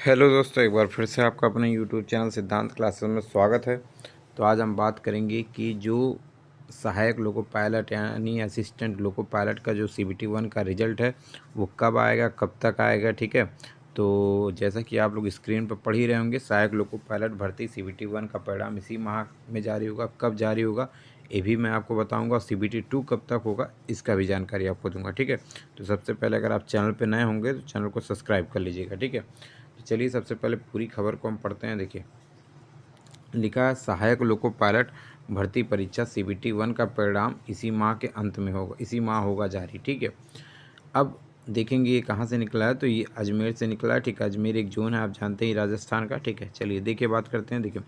Hello दोस्तों, एक बार फिर से आपका अपने यूट्यूब चैनल सिद्धांत क्लासेस में स्वागत है। तो आज हम बात करेंगे कि जो सहायक लोको पायलट यानी असिस्टेंट लोको पायलट का जो CBT 1 का रिज़ल्ट है वो कब आएगा, कब तक आएगा। ठीक है, तो जैसा कि आप लोग स्क्रीन पर पढ़ ही रहे होंगे, सहायक लोको पायलट भर्ती CBT 1 का परिणाम इसी माह में जारी होगा। कब जारी होगा ये भी मैं आपको बताऊंगा। CBT 2 कब तक होगा इसका भी जानकारी आपको दूंगा। ठीक है, तो सबसे पहले अगर आप चैनल पर नए होंगे तो चैनल को सब्सक्राइब कर लीजिएगा। ठीक है, तो चलिए सबसे पहले पूरी खबर को हम पढ़ते हैं। देखिए, लिखा है सहायक लोको पायलट भर्ती परीक्षा CBT 1 का परिणाम इसी माह के अंत में होगा, इसी माह होगा जारी। ठीक है, अब देखेंगे ये कहाँ से निकला है, तो ये अजमेर से निकला है। ठीक है, अजमेर एक जोन है, आप जानते हैं राजस्थान का। ठीक है, चलिए देखिए बात करते हैं। देखिए,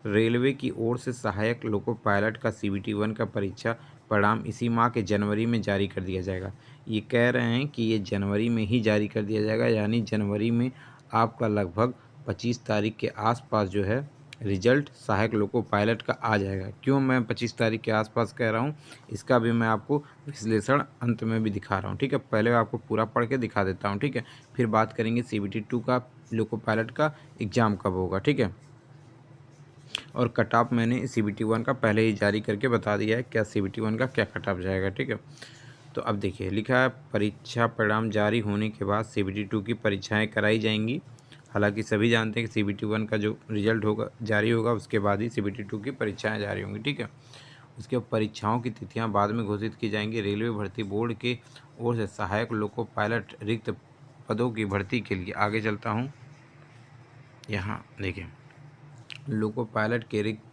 रेलवे की ओर से सहायक लोको पायलट का CBT 1 का परीक्षा परिणाम इसी माह के जनवरी में जारी कर दिया जाएगा। ये कह रहे हैं कि ये जनवरी में ही जारी कर दिया जाएगा, यानी जनवरी में आपका लगभग 25 तारीख के आसपास जो है रिजल्ट सहायक लोको पायलट का आ जाएगा। क्यों मैं 25 तारीख के आसपास कह रहा हूँ, इसका भी मैं आपको विश्लेषण अंत में भी दिखा रहा हूँ। ठीक है, पहले आपको पूरा पढ़ के दिखा देता हूँ। ठीक है, फिर बात करेंगे CBT 2 का लोको पायलट का एग्ज़ाम कब होगा। ठीक है, और कट ऑफ मैंने CBT 1 का पहले ही जारी करके बता दिया है, क्या CBT 1 का क्या कट ऑफ जाएगा। ठीक है, तो अब देखिए लिखा है परीक्षा परिणाम जारी होने के बाद CBT 2 की परीक्षाएं कराई जाएंगी। हालांकि सभी जानते हैं कि CBT 1 का जो रिजल्ट होगा जारी होगा उसके बाद ही CBT 2 की परीक्षाएं जारी होंगी। ठीक है, उसके बाद परीक्षाओं की तिथियां बाद में घोषित की जाएंगी। रेलवे भर्ती बोर्ड के ओर से सहायक लोको पायलट रिक्त पदों की भर्ती के लिए आगे चलता हूँ। यहाँ देखिए, लोको पायलट के रिक्त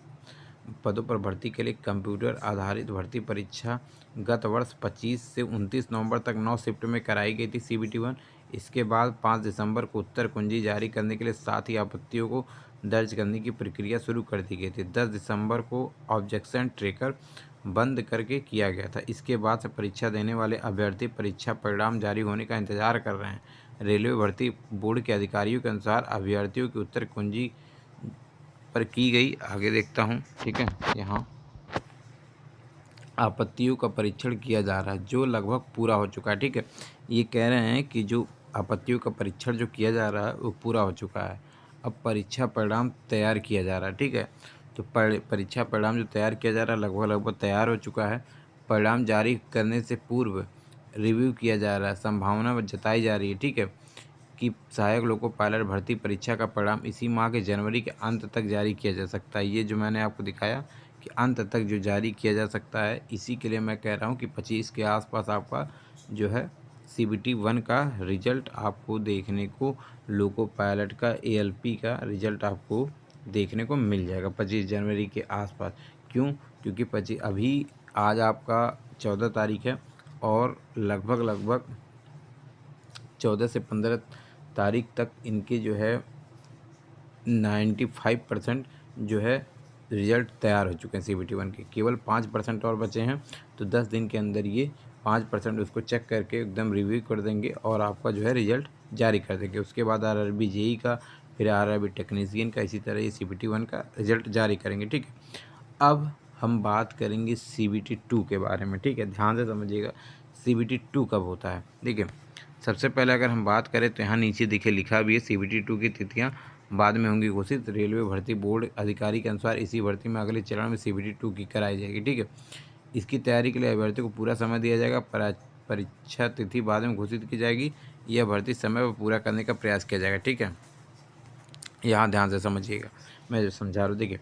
पदों पर भर्ती के लिए कंप्यूटर आधारित भर्ती परीक्षा गत वर्ष 25 से 29 नवंबर तक 9 शिफ्ट में कराई गई थी CBT 1। इसके बाद 5 दिसंबर को उत्तर कुंजी जारी करने के लिए साथ ही आपत्तियों को दर्ज करने की प्रक्रिया शुरू कर दी गई थी। 10 दिसंबर को ऑब्जेक्शन ट्रेकर बंद करके किया गया था। इसके बाद से परीक्षा देने वाले अभ्यर्थी परीक्षा परिणाम जारी होने का इंतजार कर रहे हैं। रेलवे भर्ती बोर्ड के अधिकारियों के अनुसार अभ्यर्थियों की उत्तर कुंजी पर की गई, आगे देखता हूँ। ठीक है, यहाँ आपत्तियों का परीक्षण किया जा रहा है जो लगभग पूरा हो चुका है। ठीक है, ये कह रहे हैं कि जो आपत्तियों का परीक्षण जो किया जा रहा है वो पूरा हो चुका है। अब परीक्षा परिणाम तैयार किया जा रहा है। ठीक है, तो परीक्षा परिणाम जो तैयार किया जा रहा है लगभग तैयार हो चुका है। परिणाम जारी करने से पूर्व रिव्यू किया जा रहा है, संभावना जताई जा रही है। ठीक है, कि सहायक लोको पायलट भर्ती परीक्षा का परिणाम इसी माह के जनवरी के अंत तक जारी किया जा सकता है। ये जो मैंने आपको दिखाया कि अंत तक जो जारी किया जा सकता है, इसी के लिए मैं कह रहा हूँ कि 25 के आसपास आपका जो है CBT 1 का रिजल्ट आपको देखने को, लोको पायलट का ALP का रिजल्ट आपको देखने को मिल जाएगा 25 जनवरी के आसपास। क्यों? क्योंकि 25 अभी आज आपका 14 तारीख है और लगभग 14 से 15 तारीख तक इनके जो है 95% जो है रिज़ल्ट तैयार हो चुके हैं CBT 1 के। केवल 5% और बचे हैं, तो 10 दिन के अंदर ये 5% उसको चेक करके एकदम रिव्यू कर देंगे और आपका जो है रिज़ल्ट जारी कर देंगे। उसके बाद RRB JEE का, फिर RRB टेक्नीशियन का, इसी तरह ये CBT 1 का रिज़ल्ट जारी करेंगे। ठीक है, अब हम बात करेंगे CBT 2 के बारे में। ठीक है, ध्यान से समझिएगा CBT 2 कब होता है। देखिए, सबसे पहले अगर हम बात करें तो यहाँ नीचे देखिए लिखा भी है CBT 2 की तिथियाँ बाद में होंगी घोषित। रेलवे भर्ती बोर्ड अधिकारी के अनुसार इसी भर्ती में अगले चरण में CBT 2 की कराई जाएगी। ठीक है, इसकी तैयारी के लिए अभ्यर्थी को पूरा समय दिया जाएगा। परीक्षा तिथि बाद में घोषित की जाएगी। यह भर्ती समय पर पूरा करने का प्रयास किया जाएगा। ठीक है, यहाँ ध्यान से समझिएगा, मैं जो समझा रहा हूँ। देखिए,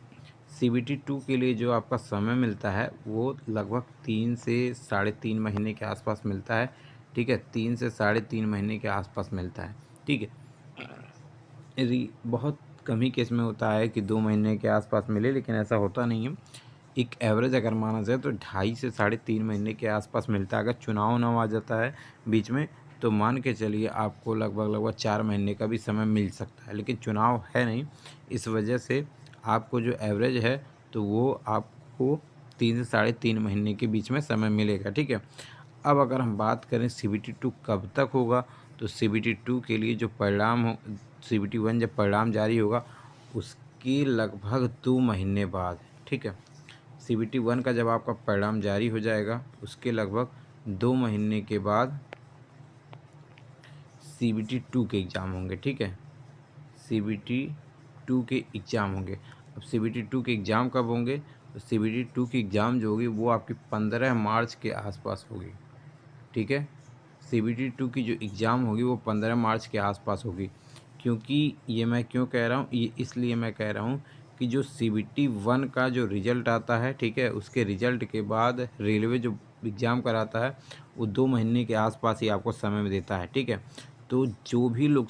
CBT 2 के लिए जो आपका समय मिलता है वो लगभग 3 से 3.5 महीने के आसपास मिलता है। ठीक है, 3 से 3.5 महीने के आसपास मिलता है। ठीक है, यदि बहुत कम ही केस में होता है कि 2 महीने के आसपास मिले, लेकिन ऐसा होता नहीं है। एक एवरेज अगर माना जाए तो 2.5 से 3.5 महीने के आसपास मिलता है। अगर चुनाव ना आ जाता है बीच में तो मान के चलिए आपको लगभग 4 महीने का भी समय मिल सकता है, लेकिन चुनाव है नहीं, इस वजह से आपको जो एवरेज है तो वो आपको 3 से 3.5 महीने के बीच में समय मिलेगा। ठीक है, अब अगर हम बात करें CBT 2 कब तक होगा, तो CBT 2 के लिए जो परिणाम हो, CBT 1 जब परिणाम जारी होगा उसके लगभग 2 महीने बाद। ठीक है, CBT 1 का जब आपका परिणाम जारी हो जाएगा उसके लगभग 2 महीने के बाद CBT 2 के एग्ज़ाम होंगे। ठीक है, CBT 2 के एग्ज़ाम होंगे। अब CBT 2 के एग्ज़ाम कब होंगे? तो CBT 2 की एग्ज़ाम जो होगी वो आपकी 15 मार्च के आसपास होगी, ठीक है। CBT 2 की जो एग्ज़ाम होगी वो 15 मार्च के आसपास होगी। क्योंकि ये मैं क्यों कह रहा हूँ, ये इसलिए मैं कह रहा हूँ कि जो CBT 1 का जो रिज़ल्ट आता है, ठीक है, उसके रिज़ल्ट के बाद रेलवे जो एग्ज़ाम कराता है वो 2 महीने के आसपास ही आपको समय देता है, ठीक है। तो जो भी लोग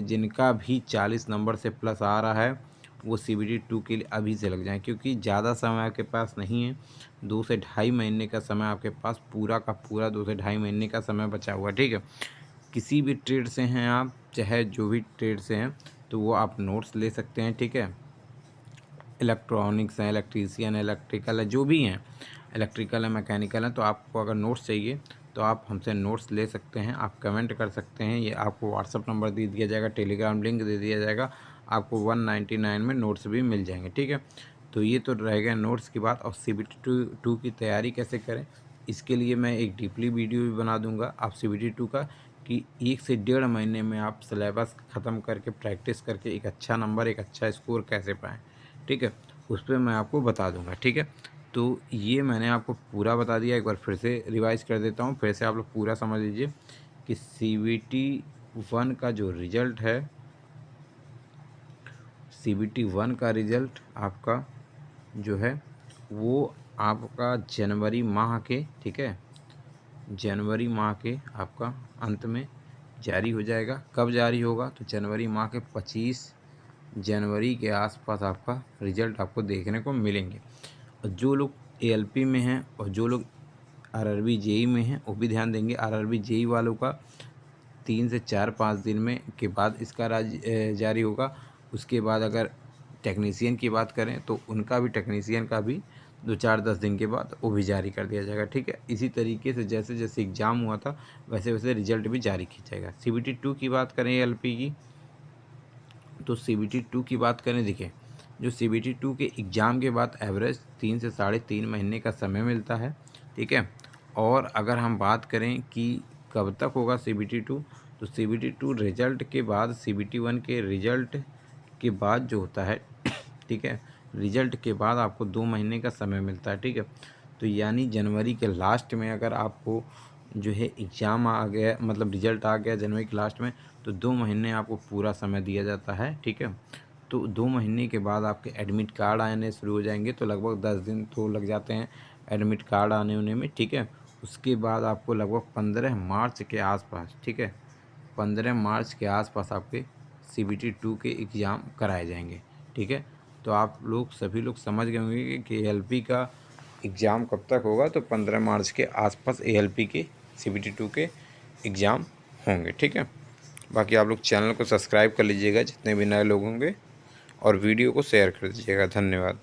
जिनका भी 40 नंबर से प्लस आ रहा है वो CBT 2 के लिए अभी से लग जाएँ, क्योंकि ज़्यादा समय आपके पास नहीं है। 2 से ढाई महीने का समय आपके पास, पूरा का पूरा 2 से ढाई महीने का समय बचा हुआ है, ठीक है। किसी भी ट्रेड से हैं आप, चाहे जो भी ट्रेड से हैं, तो वो आप नोट्स ले सकते हैं, ठीक है। इलेक्ट्रॉनिक्स हैं, इलेक्ट्रीशियन है, इलेक्ट्रिकल है, जो भी हैं, इलेक्ट्रिकल है, मैकेनिकल है, तो आपको अगर नोट्स चाहिए तो आप हमसे नोट्स ले सकते हैं। आप कमेंट कर सकते हैं, ये आपको व्हाट्सअप नंबर दे दिया जाएगा, टेलीग्राम लिंक दे दिया जाएगा, आपको 199 में नोट्स भी मिल जाएंगे, ठीक है। तो ये तो रह गया नोट्स की बात। और CBT 2 की तैयारी कैसे करें, इसके लिए मैं एक डीपली वीडियो भी बना दूंगा आप CBT 2 का, कि 1 से 1.5 महीने में आप सिलेबस ख़त्म करके प्रैक्टिस करके एक अच्छा नंबर, एक अच्छा स्कोर कैसे पाएँ, ठीक है, उस पर मैं आपको बता दूंगा, ठीक है। तो ये मैंने आपको पूरा बता दिया, एक बार फिर से रिवाइज कर देता हूँ, फिर से आप लोग पूरा समझ लीजिए कि CBT 1 का जो रिज़ल्ट है, CBT 1 का रिज़ल्ट आपका जो है वो आपका जनवरी माह के, ठीक है, जनवरी माह के आपका अंत में जारी हो जाएगा। कब जारी होगा? तो जनवरी माह के 25 जनवरी के आसपास आपका रिज़ल्ट आपको देखने को मिलेंगे। और जो लोग ALP में हैं और जो लोग RRB JEE में हैं वो भी ध्यान देंगे। RRB JEE वालों का 3 से 4-5 दिन में के बाद इसका जारी होगा। उसके बाद अगर टेक्नीशियन की बात करें तो उनका भी, टेक्नीशियन का भी 2-4-10 दिन के बाद वो भी जारी कर दिया जाएगा, ठीक है। इसी तरीके से जैसे जैसे एग्ज़ाम हुआ था वैसे वैसे रिज़ल्ट भी जारी किया जाएगा। CBT 2 की बात करें ALP की, तो CBT 2 की बात करें, देखिए जो CBT 2 के एग्ज़ाम के बाद एवरेज 3 से 3.5 महीने का समय मिलता है, ठीक है। और अगर हम बात करें कि कब तक होगा CBT 2, तो CBT 2 रिज़ल्ट के बाद, CBT 1 के रिज़ल्ट के बाद जो होता है, ठीक है, रिज़ल्ट के बाद आपको 2 महीने का समय मिलता है, ठीक है। तो यानी जनवरी के लास्ट में अगर आपको जो है एग्ज़ाम आ गया, मतलब रिज़ल्ट आ गया जनवरी के लास्ट में, तो 2 महीने आपको पूरा समय दिया जाता है, ठीक है। तो 2 महीने के बाद आपके एडमिट कार्ड आने शुरू हो जाएंगे, तो लगभग 10 दिन तो लग जाते हैं एडमिट कार्ड आने होने में, ठीक है। उसके बाद आपको लगभग 15 मार्च के आसपास, ठीक है, 15 मार्च के आसपास आपके CBT 2 के एग्ज़ाम कराए जाएंगे, ठीक है। तो आप लोग सभी लोग समझ गए होंगे कि ALP का एग्ज़ाम कब तक होगा। तो 15 मार्च के आसपास ALP के CBT 2 के एग्ज़ाम होंगे, ठीक है। बाकी आप लोग चैनल को सब्सक्राइब कर लीजिएगा जितने भी नए लोग होंगे, और वीडियो को शेयर कर दीजिएगा। धन्यवाद।